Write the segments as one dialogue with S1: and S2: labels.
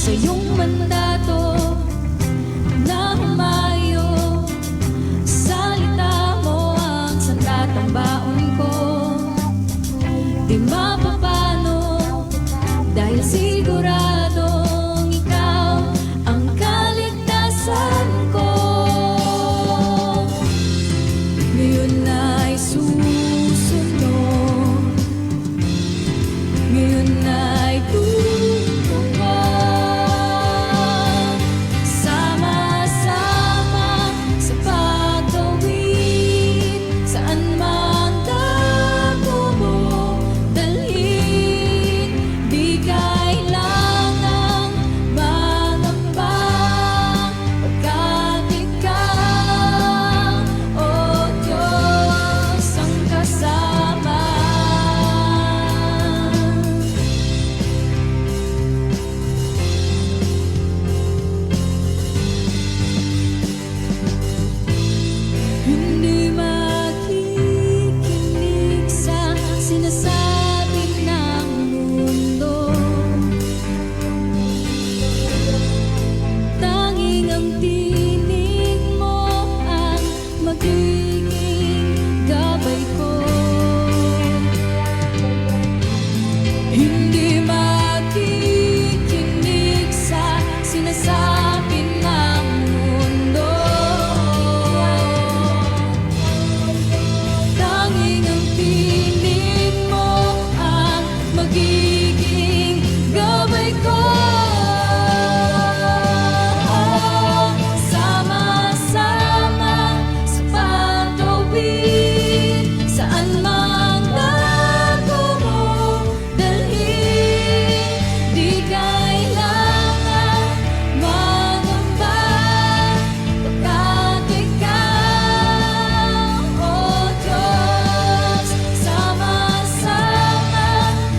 S1: sa iyong mandato na humayo. Salita mo ang sandatang baon ko, di mapapano dahil siguradong ikaw ang kaligtasan ko. Ngayon ay susunod, ngayon ay tutungo, sama-sama sa pagtawid, saan man dako mo dalhin. Di kailangang mangamba, pagkat ikaw, o Diyos, ang kasama. Hindi makikinig sa sinasabi ng mundo, tanging ang tinig mo ang magiging gabay ko. Hindi makikinig sa sinasabi ng mundo, tanging ang tinig mo ang magiging gabay ko. Sama-sama sa pagtawid, saan man dako mo dalhin. Di kailangang mangamba, pagkat ikaw, o Diyos, sama-sama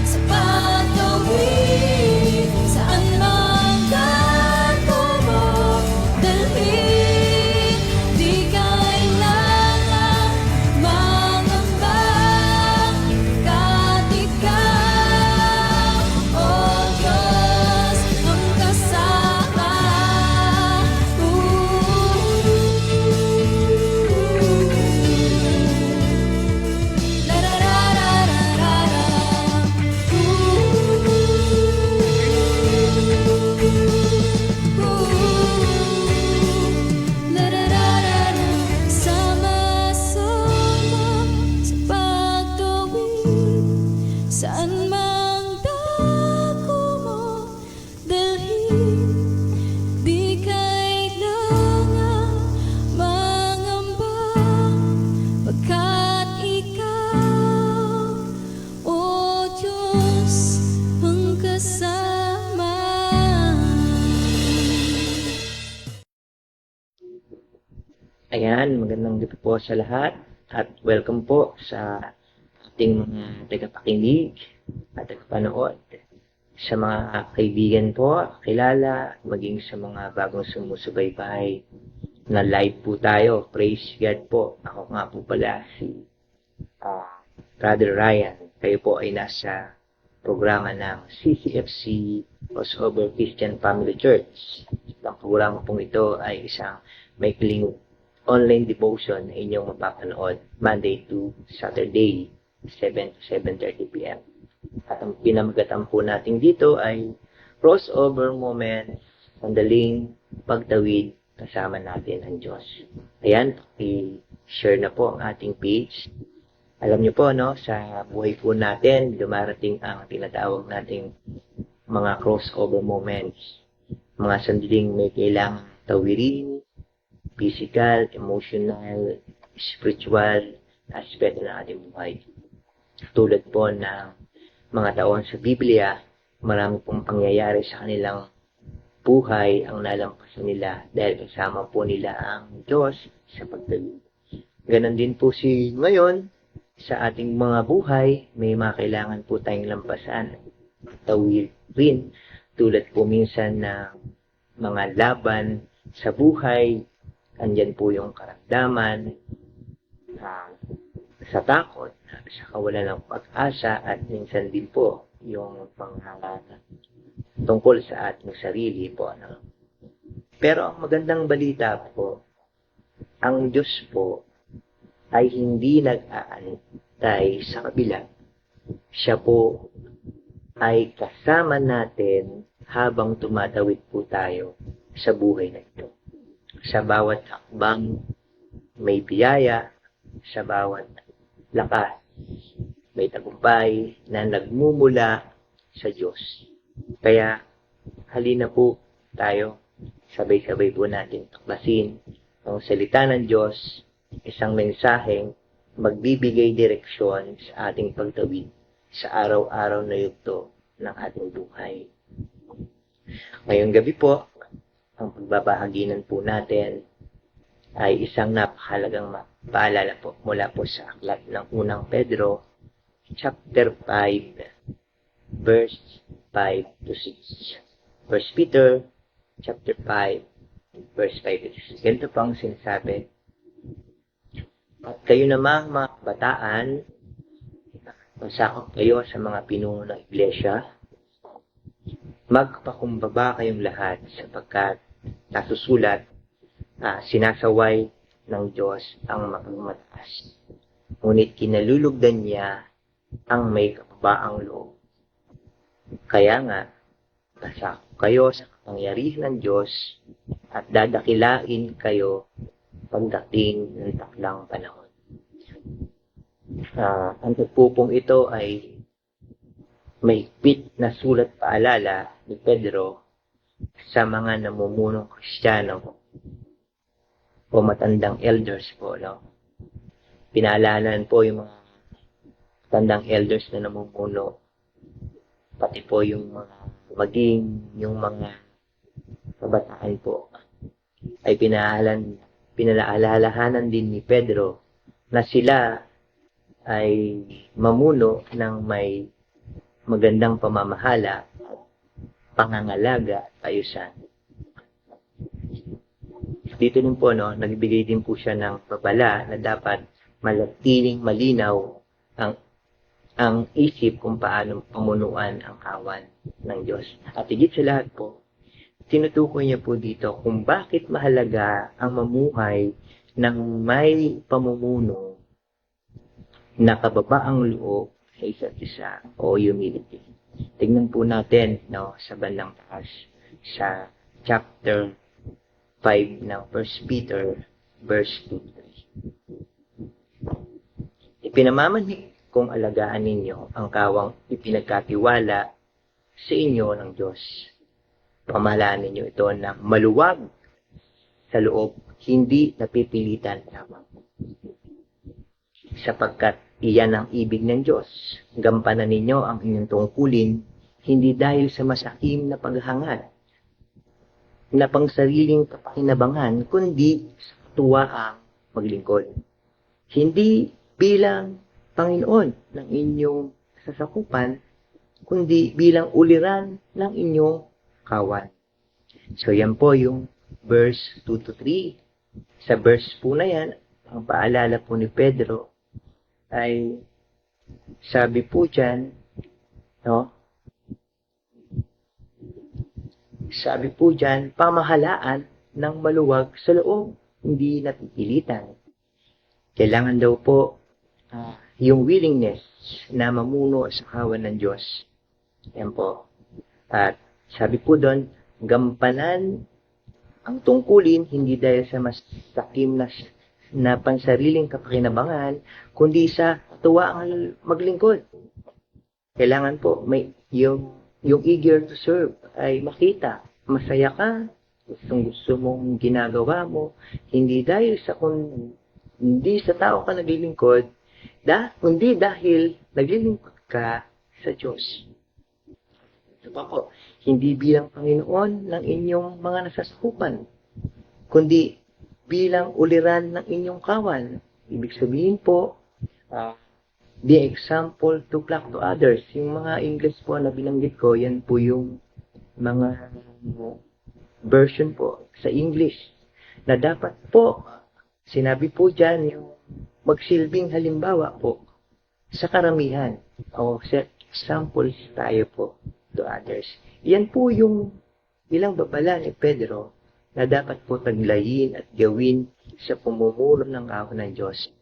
S1: sa pagtawid, saan man dako mo dalhin. Di kailangang mangamba, pagkat ikaw, o Diyos, ang kasama. Sama-sama sa pagtawid, saan mang dako mo dalhin. Di kailangang mangamba, pagkat ikaw, o Diyos, ang kasama.
S2: Ayan, magandang gabi po sa lahat at welcome po sa ating mga tagapakinig at tagapanood. Sa mga kaibigan po, kilala, maging sa mga bagong sumusubaybay na live po tayo. Praise God po. Ako nga po pala si Brother Ryan. Kayo po ay nasa programa ng CCFC Crossover Christian Family Church. Ang programa pong ito ay isang maikling online devotion na inyong mapapanood Monday to Saturday, 7 to 7:30 p.m. At ang pinamagatan po natin dito ay crossover moments, sandaling pagtawid kasama natin ang Diyos. Ayan, i-share na po ang ating page. Alam niyo po, no, sa buhay po natin, dumarating ang tinatawag nating mga crossover moments. Mga sandaling may kailangang tawirin, physical, emotional, spiritual aspeto ng ating buhay. Tulad po ng mga taon sa Biblia, marami pong pangyayari sa kanilang buhay ang nalampasan nila dahil kasama po nila ang Diyos sa pagtawid. Ganon din po si ngayon, sa ating mga buhay, may mga kailangan po tayong lampasan, tawirin, tulad po minsan na mga laban sa buhay. Andyan po yung karamdaman, sa takot, sa kawalan ng pag-asa, at minsan din po yung tungkol sa ating sarili po. Ano? Pero ang magandang balita po, ang Diyos po ay hindi nag-aantay sa kabila. Siya po ay kasama natin habang tumatawid po tayo sa buhay na ito. Sa bawat hakbang may biyaya, sa bawat lakas may tagumpay na nagmumula sa Diyos. Kaya halina po tayo, sabay-sabay po natin tuklasin ang salita ng Diyos, isang mensaheng magbibigay direksyon sa ating pagtawid sa araw-araw na yugto ng ating buhay. Ngayong gabi po, ang pagbabahaginan po natin ay isang napakahalagang paalala po mula po sa aklat ng unang Pedro, chapter 5, verse 5 to 6. 1 Peter, chapter 5, verse 5 to 6. Ganito po ang sinasabi. At kayo namang mga kabataan, masakop kayo sa mga pinuno ng iglesia, magpakumbaba kayong lahat sapagkat nasusulat, sinasaway ng Diyos ang magmataas. Ngunit kinalulugdan niya ang may kababaang loob. Kaya nga, pasakop kayo sa kapangyarihan ng Diyos at dadakilain kayo pagdating ng takdang panahon. Ang tagpupong ito ay may higpit na sulat paalala ni Pedro sa mga namumunong Kristiyano o matandang elders po, no? Pinaalanan po yung mga matandang elders na namumuno, pati po yung mga yung mga kabataan po ay pinaalalahanan din ni Pedro na sila ay mamuno ng may magandang pamamahala, pangangalaga at ayusan. Dito din po, no, nagbigay din po siya ng babala na dapat manatiling malinaw ang isip kung paano pamunuan ang kawan ng Diyos. At higit sa lahat po, tinutukoy niya po dito kung bakit mahalaga ang mamuhay ng may pamumuno na kababaang loob sa isa't isa o humility. Tignan po natin, no, sa bandang taas sa chapter 5 ng 1 Peter verse 2-3. Ipinamamanhik kung alagaan ninyo ang kawang ipinagkatiwala sa inyo ng Diyos. Pamahalaan ninyo ito ng maluwag sa loob, hindi napipilitan lamang. Sapagkat iyan ang ibig ng Diyos. Gampanan ninyo ang inyong tungkulin, hindi dahil sa masakim na paghahangad na pangsariling kapakinabangan, kundi sa katuwaang maglingkod. Hindi bilang Panginoon ng inyong sasakupan, kundi bilang uliran ng inyong kawan. So yan po yung verse 2-3. Sa verse po na yan, ang paalala po ni Pedro ay sabi po dyan, no? Sabi po dyan, pamahalaan ng maluwag sa loob, hindi napipilitan. Kailangan daw po yung willingness na mamuno sa kawan ng Diyos. Yan po. At sabi po doon, gampanan ang tungkulin hindi dahil sa mas sakim na pansariling kapakinabangan, kundi sa katuwaang maglingkod. Kailangan po may yung eager to serve ay makita. Masaya ka, gusto mong ginagawa mo, hindi dahil hindi sa tao ka naglilingkod, kundi dahil naglilingkod ka sa Diyos. Ito pa po, hindi bilang Panginoon ng inyong mga nasasakupan, kundi bilang uliran ng inyong kawan. Ibig sabihin po, the example to flock to others. Yung mga English po na binanggit ko, yan po yung mga version po sa English. Na dapat po, sinabi po dyan, yung magsilbing halimbawa po sa karamihan. O set examples tayo po to others. Yan po yung ilang babala ni Pedro na dapat po taglayin at gawin sa pumumulo ng kawan ng Diyos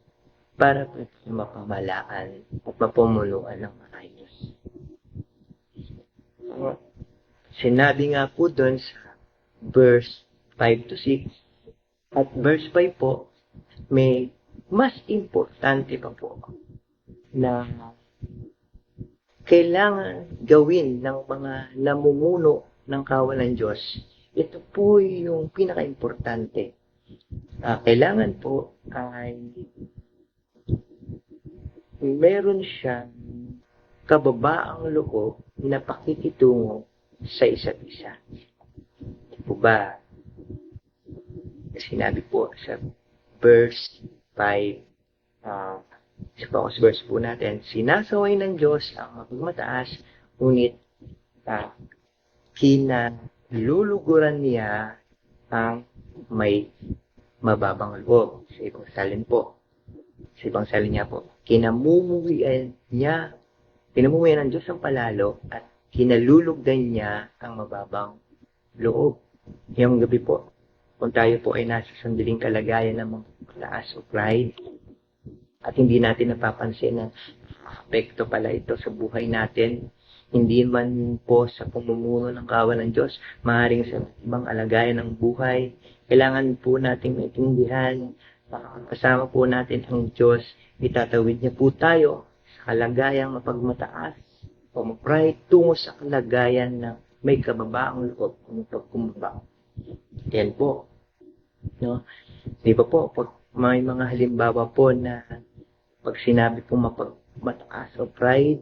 S2: para po mapamalaan at mapamuluan ng maayos. Sinabi nga po doon sa verse 5 to 6 at verse 5 po, may mas importante pa po na kailangan gawin ng mga namumuno ng kawan ng Diyos. Ito po yung pinaka-importante. Kailangan po ay meron siyang kababaang loob na pakikitungo sa isa't isa. Ito po ba? Sinabi po sa verse 5, sa focus verse po natin, sinasaway ng Diyos ang mapagmataas, ngunit kinaluluguran niya ang may mababang loob. Sa ibang salin po, sa ibang salin niya po, kinamumuhian ng Diyos ang palalo at kinalulugdan niya ang mababang loob. Yung gabi po, kung tayo po ay nasa sandaling kalagayan ng mataas o pride, at hindi natin napapansin na apekto pala ito sa buhay natin, hindi man po sa pamumuno ng kawan ng Diyos, maaaring sa ibang alagayan ng buhay, kailangan po nating maintindihan, kasama po natin ang Diyos, itatawid niya po tayo sa kalagayang mapagmataas o pride tungo sa kalagayan na may kababaang loob o mapagkumbaba. Yan po. No? Di ba po, pag may mga halimbawa po na pag sinabi pong mapagmataas o pride,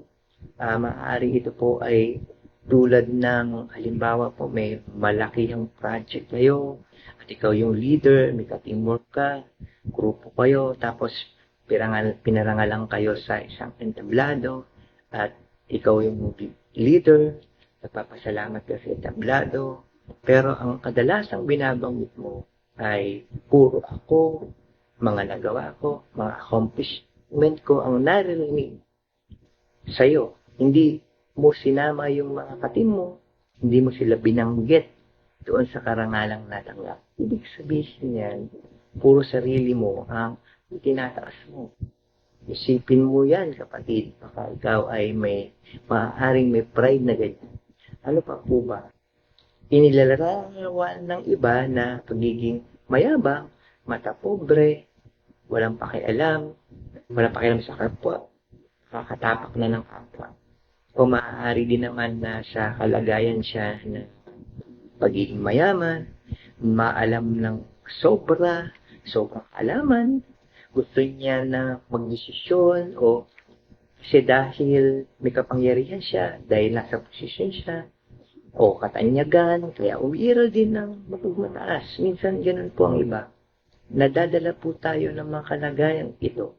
S2: maaari ito po ay tulad ng halimbawa po may malaki yung project kayo at ikaw yung leader, may ka-teamwork ka, grupo kayo, tapos pinarangalan kayo sa isang entablado at ikaw yung leader, nagpapasalamat ka sa entablado, pero ang kadalasang binabanggit mo ay puro ako, mga nagawa ko, mga accomplishment ko ang naririnig sa'yo. Hindi mo sinama yung mga katim mo, hindi mo sila binanggit doon sa karangalang natanggap. Ibig sabihin yan, puro sarili mo ang tinataas mo. Isipin mo yan, kapatid, baka ikaw ay maaaring may pride na ganyan. Ano pa po ba? Inilalarawan ng iba na pagiging mayabang, mata pobre, walang pakialam sa kapwa, kakatapak na ng kapwa. O maaari din naman na sa kalagayan siya na pagiging mayaman, maalam ng sobrang alaman, gusto niya na magdesisyon o kasi dahil may kapangyarihan siya, dahil nasa posisyon siya, o katanyagan, kaya umiiral din ng mapagmataas. Minsan ganun po ang iba. Nadadala po tayo ng mga kalagayang ito.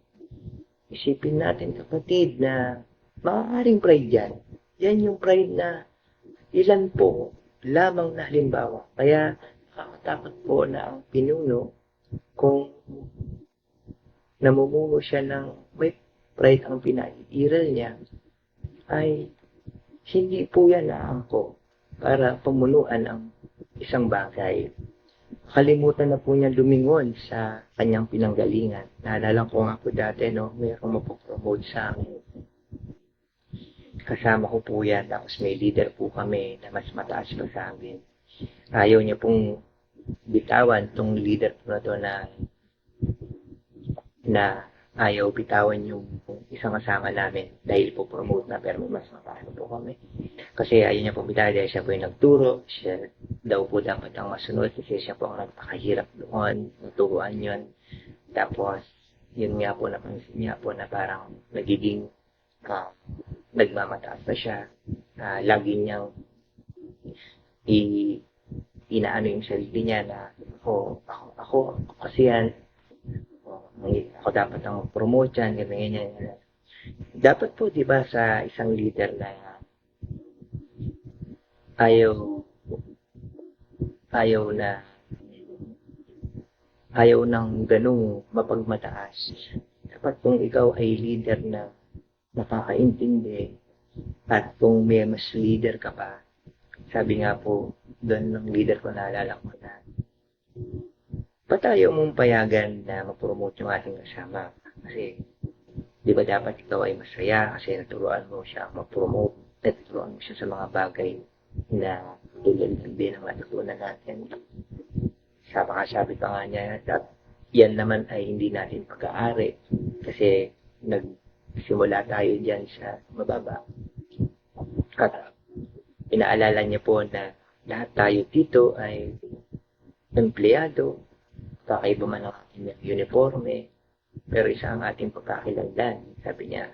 S2: Isipin natin, kapatid, na maaaring pride yan. Yan yung pride na ilan po lamang na halimbawa. Kaya nakakatakot po na ang pinuno kung namumuno siya ng may pride ang pinaiiral niya, ay hindi po yan naangko para pamunuan ang isang bagay. Kalimutan na po niya lumingon sa kanyang pinanggalingan. Naalala ko nga po dati, mayroong mapopromote sa amin. Kasama ko po yan, tapos may leader po kami na mas mataas pa sa amin. Ayaw niya pong bitawan tong leader po na to na ayaw bitawan yung isang kasama namin dahil po promote na, pero mas mataas po kami. Kasi ayaw niya po bitawan dahil siya po yung nagturo, siya daw po dapat ang masunod kasi siya po ang nagpakahirap doon, naturuan yun. Tapos, yun nga po napansin niya po na parang nagiging nagmamataas na siya. Lagi niyang inaano yung sarili niya na ako kasi yan, ako dapat ang promote yan, ganyan. Dapat po, di ba, sa isang leader na ayaw ng ganung mapagmataas. Dapat kung ikaw ay leader na nakakaintindi at kung may mas leader ka pa, sabi nga po doon ng leader ko, naalala ko na, pa tayo mong payagan na mag-promote yung ating kasama? Kasi, di ba dapat ikaw ay masaya kasi naturuan mo siya mag-promote, naturuan mo siya sa mga bagay na tulad din ang matutunan natin. Sabi pa nga niya, yan naman ay hindi natin pag-aari kasi nagsimula tayo dyan sa mababa. At pinaalala niya po na lahat tayo dito ay empleyado, kakaiba man ang ating uniforme, pero isa ang ating pagkakilanlan. Sabi niya,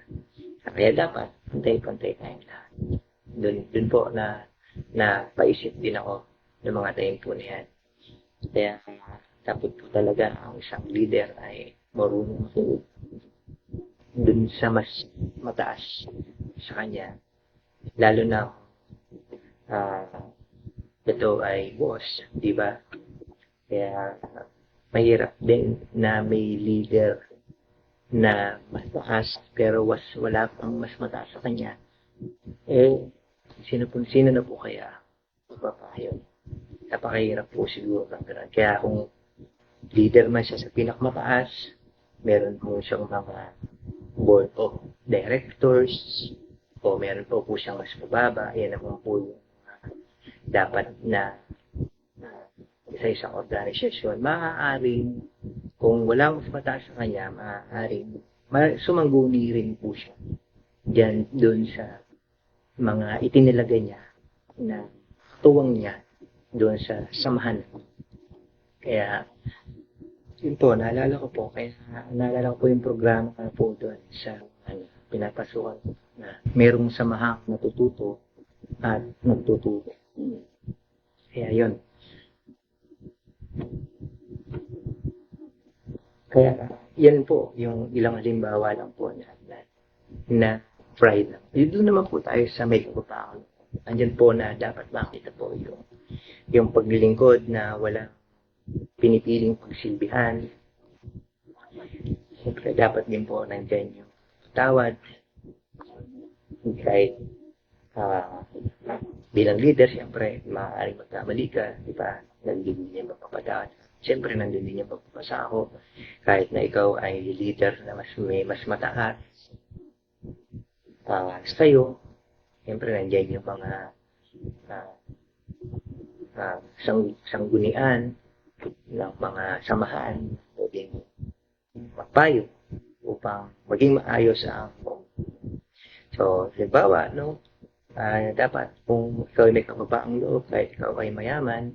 S2: kaya dapat pantay-pantay tayong lahat. Doon po na paisip din ako ng mga time po na yan. Kaya dapat po talaga ang isang leader ay marunong po dun sa mas mataas sa kanya. Lalo na ito ay boss, di ba? Kaya mahirap din na may leader na mas mataas pero wala pang mas mataas sa kanya. Sino na po kaya papahayon? Napakahirap po siguro ng ganun. Kaya kung leader man siya sa pinakamataas, meron po siyang mga board of directors, o meron po siyang mas mababa. Yan naman po yung dapat na sa isang organisasyon. Maaaring, kung wala mas mataas sa kanya, maaaring sumangguni rin po siya dyan doon sa mga itinilagay niya na tuwang niya doon sa samahan. Kaya, yun po, naalala ko po yung programa na po doon sa pinapasukan na merong samahang natututo at nagtuturo. Kaya yun. Kaya, yan po, yung ilang halimbawa lang po na pride. Doon naman po tayo sa may kapapakon. Andyan po na dapat makita po yung paglilingkod na walang pinipiling pagsilbihan. Siyempre, dapat din po nandyan yung tawad. Kahit bilang leader, siyempre, maaaring magkamali ka, di ba? Nandun din yung magpapadaan. Siyempre, nandun din yung pagpapasako. Kahit na ikaw ay leader na mas mataas sa'yo, siyempre, nandyan yung mga sanggunian ng mga samahan pwedeng magpayo upang maging maayos ang so, halimbawa, dapat kung ikaw ay may kababaang loob, kahit ikaw ay mayaman,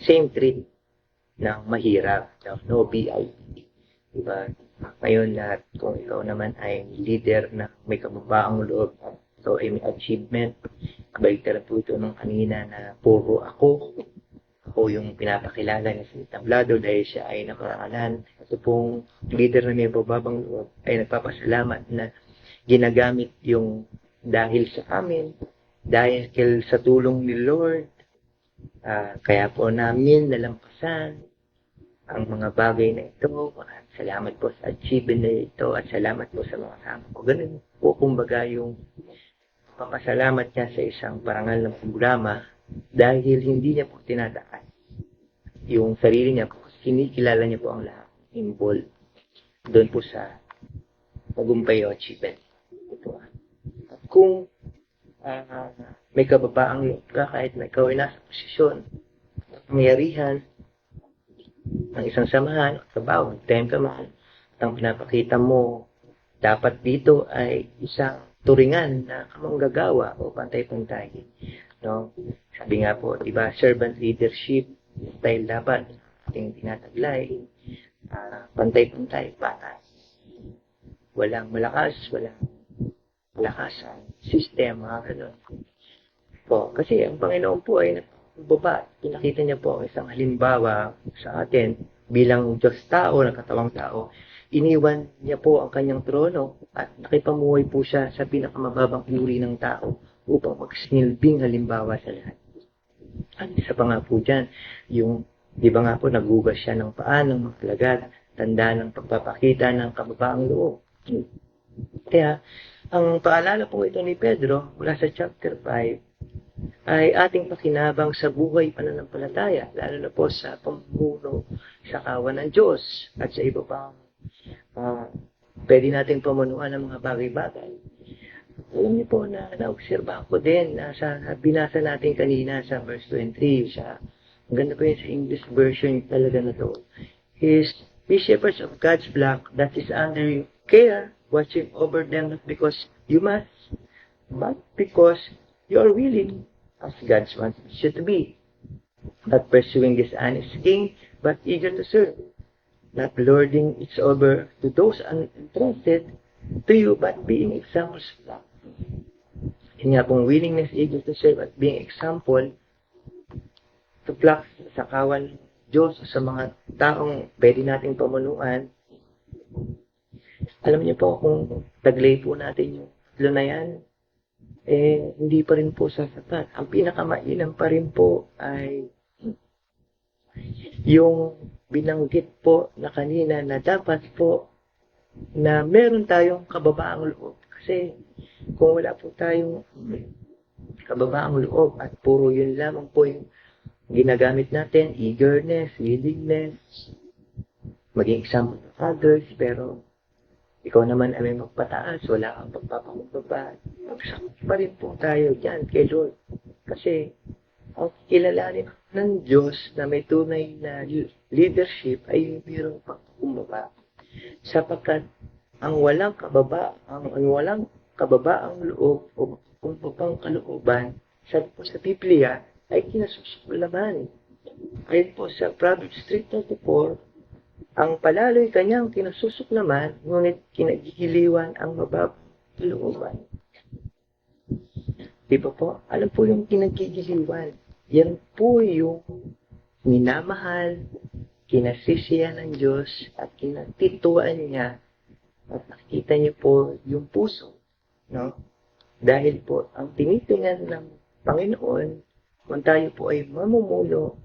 S2: same treat ng mahirap, no BIP. Diba? Ngayon, kung ikaw naman ay leader na may kababaang loob, so ay may achievement, kabaligtaran po ito nung kanina na puro ako yung pinapakilala niya sa entablado dahil siya ay nakarangalan. Ito pong leader na may bababang loob ay nagpapasalamat na ginagamit yung dahil sa amin, dahil sa tulong ni Lord, kaya po namin nalampasan ang mga bagay na ito. Salamat po sa achievement na ito at salamat po sa mga kasama ko. Ganun po kumbaga yung papasalamat niya sa isang parangal ng programa dahil hindi niya po tinataas yung sarili niya po. Kinikilala niya po ang lahat involved doon po sa tagumpay o achievement. At kung may kababaang loob ka, kahit na ikaw ay nasa posisyon, mayarihan ng isang samahan o trabaho, time ka man, at ang pinapakita mo, dapat dito ay isang turingan na kamanggagawa o pantay-pantay. No? Sabi nga po, diba, servant leadership style dapat ating tinataglay, pantay-pantay, patas. Walang malakas, walang malakasan, sistema, gano'n. Po, kasi ang Panginoon po ay nagbaba. Pinakita niya po ang isang halimbawa sa atin bilang Diyos tao, nakatawang tao. Iniwan niya po ang kanyang trono at nakipamuhay po siya sa pinakamababang uri ng tao upang magsilbing halimbawa sa lahat. At isa pa nga po dyan, yung, di ba nga po, nagugas siya ng paa ng mga alagad, tanda ng pagpapakita ng kababaang loob. Kaya, Ang paalala po ito ni Pedro mula sa chapter 5 ay ating pakinabang sa buhay pananampalataya, lalo na po sa pamumuno sa kawan ng Diyos at sa iba pang pwede nating pamunuan ng mga bagay-bagay. Alam niyo po na naobserbahan ko din na sa binasa natin kanina sa verse 23, ang ganda po yun sa English version talaga na to, is be shepherds of God's flock that is under your care, watching over them not because you must, but because you are willing, as God wants you to be. Not pursuing this honest gain, but eager to serve. Not lording it over to those uninterested to you, but being examples of love. Yun nga pong willingness, eager to serve, at being example to flock sa kawan ng Diyos, sa mga taong pwede nating pamunuan. Alam niyo po, kung taglay po natin yung tatlo na yan, hindi pa rin po sasapat. Ang pinakamainam pa rin po ay yung binanggit po na kanina na dapat po na meron tayong kababaang loob. Kasi kung wala po tayong kababaang loob at puro yun lamang po yung ginagamit natin, eagerness, willingness, maging example of others, pero ikaw naman ay may magpataas, wala kang pagpapakumbaba. Magsakot pa rin po tayo dyan kay Lord. Kasi ang kilalanin ng Diyos na may tunay na leadership ay yung mayroong pagpapakumbaba. Sapagkat ang walang kababaang loob o kumbabang kalooban sa Biblia ay kinasusuklaman. Ayon po sa Proverbs 3:34, ang palalo'y kanyang kinasusuklaman, ngunit kinagigiliwan ang mababang kalooban. Di ba po? Alam po yung kinagigiliwan. Yan po yung minamahal, kinasisiyan ng Diyos, at kinatituan niya. At nakikita niyo po yung puso. No? Dahil po, ang tinitingnan ng Panginoon, kung tayo po ay mamumuno,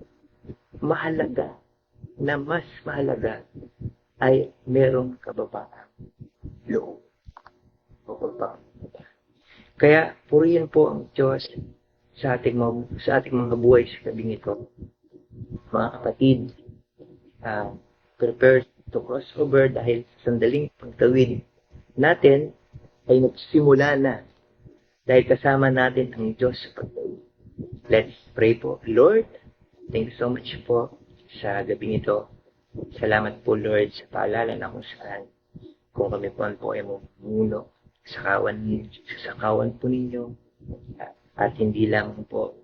S2: mahalaga, na mas mahalaga ay merong kababaang loob o pagpapakumbaba. Kaya purihin po ang Diyos sa ating mga buhay sa gabing ito. Mga kapatid, prepare to cross over dahil sa sandaling pagtawid natin ay nagsimula na dahil kasama natin ang Diyos sa pagtawid. Let's pray po. Lord, thank you so much po sa gabing ito. Salamat po, Lord, sa paalala na kung saan kung kami po ay mumuno sa kawan po ninyo at hindi lang po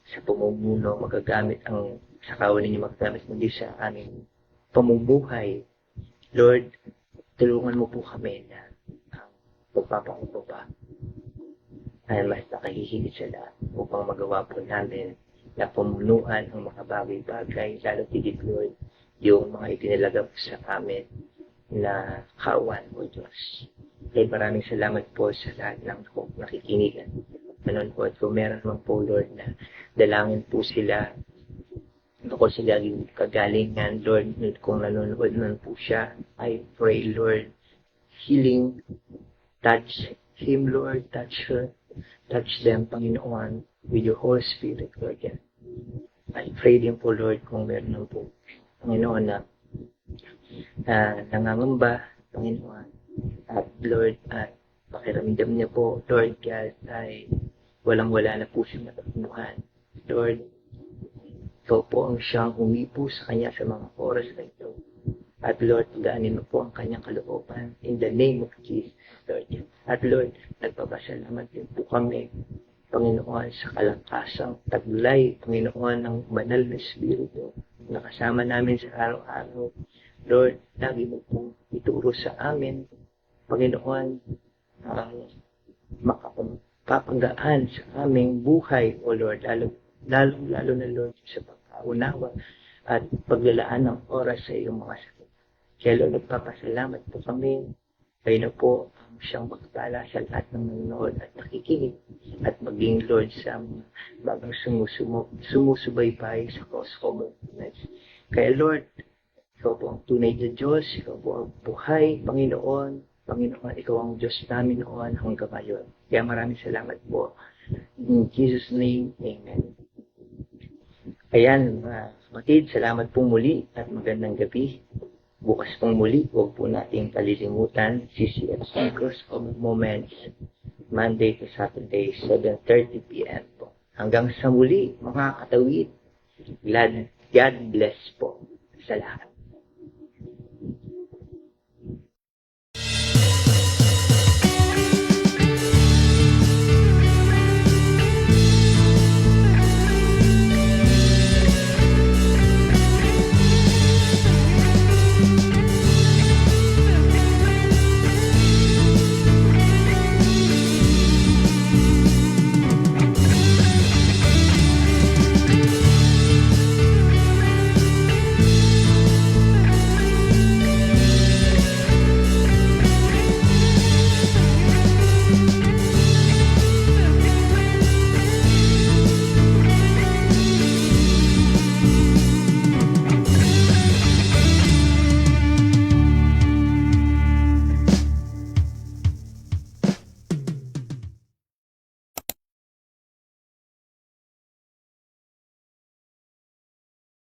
S2: sa pamumuno magagamit ang sa kawan ninyo magagamit kundi sa aming pamumuhay. Lord, tulungan mo po kami na ang pagpapakumbaba ay mas nakahihigit sa lahat upang magawa po namin na pamunuan ang mga bagay-bagay, lalo tigit, Lord, yung mga itinalaga po sa amin na kawan o Diyos. Kaya maraming salamat po sa lahat ng nakikinig at nanonood. Kung meron naman po, Lord, na dalangin po sila, ako sila yung kagalingan, Lord, kung nanonood naman po siya, I pray, Lord, healing, touch him, Lord, touch her, touch them, Panginoon, with your Holy Spirit, Lord, yan. I pray din po, Lord, kung meron naman po, Panginoon, na nangangamba, Panginoon, at Lord, at pakiramdam niya po, Lord, God, ay walang-wala na po siyang natutunan. Lord, ikaw po ang siyang umipo sa kanya sa mga oras na ito. At Lord, gaanin mo po ang kanyang kalooban in the name of Jesus, Lord. At Lord, nagpapasalamat din po kami, Panginoon, sa kalangkasang taglay, Panginoon, ng banal na Espiritu na kasama namin sa araw-araw. Lord, lagi mo po ituro sa amin, Panginoon, ang makapagaan sa aming buhay, O Lord, lalo na, Lord, sa pagkaunawa at paglalaan ng oras sa iyong mga sakit. Kaya, Lord, nagpapasalamat po kami. Kayo na po ang siyang magpala sa lahat ng nanonood at nakikinig at maging, Lord, sa mga bagang sumusubaybay sa crossover. Kaya, Lord, ikaw po ang tunay na Diyos, ikaw po ang buhay, Panginoon, Panginoon, ikaw ang Diyos namin noon hanggang ngayon. Kaya maraming salamat po. In Jesus' name, Amen. Ayan, mga kapatid, salamat po muli at magandang gabi. Bukas pong muli, huwag po nating kalilimutan, CCFC Cross of Moments, Monday to Saturday, 7:30 p.m. po. Hanggang sa muli, mga katawid, God bless po sa lahat.